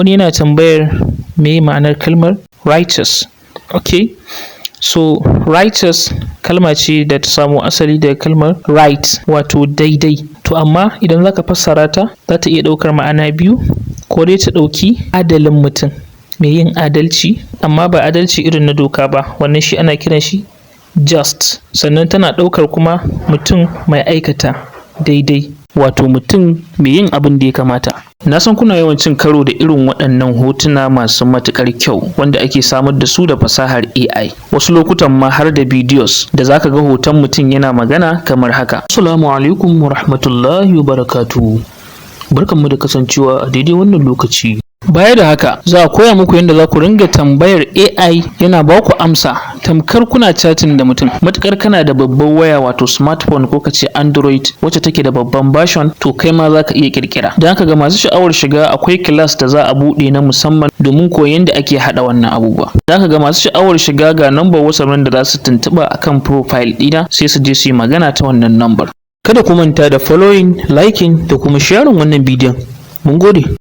Wani yana tambayar me ma'anar kalmar righteous. Okay, so righteous kalma ce da ta samo asali daga kalmar right, wato daidai. To amma idan zaka fassara ta, za ta iya ɗaukar ma'ana biyu, ko dai ta ɗauki adalin mutum, mai yin adalci, amma ba adalci irin na doka ba, wannan shi ana kiran shi just. Sannan tana ɗaukar kuma mutum mai aikata daidai, wato mutum mai yin abin da ya kamata. Na san kuna yawan cin karo da irin waɗannan hotuna masu matuƙar kyau wanda ake samar da su da fasahar AI. Wasu lokutan ma har da videos da zaka ga hoton mutum yana magana kamar haka. Assalamu alaikum wa rahmatullahi wa barakatuhu. Barkanmu da kasancewa a daidai wannan lokaci. Baya da haka, za a koya muku yadda za ku ringa tambayar AI yana ba ku amsa tamkar kuna chatting da mutum. Matuƙar kana da babban waya wato smartphone ko kace Android wacce take da babban version, to kai ma za ka iya ƙirƙira. Don haka ga masu sha'awar shiga, akwai class da za a buɗe na musamman domin koyon yadda ake haɗa wannan abubuwa. Don haka ga masu sha'awar shiga, ga number WhatsApp da za su tuntuɓa akan profile ɗina, sai su je su yi magana ta wannan number. Kada ku manta da following, liking da kuma sharing wannan bidiyon. Mun gode.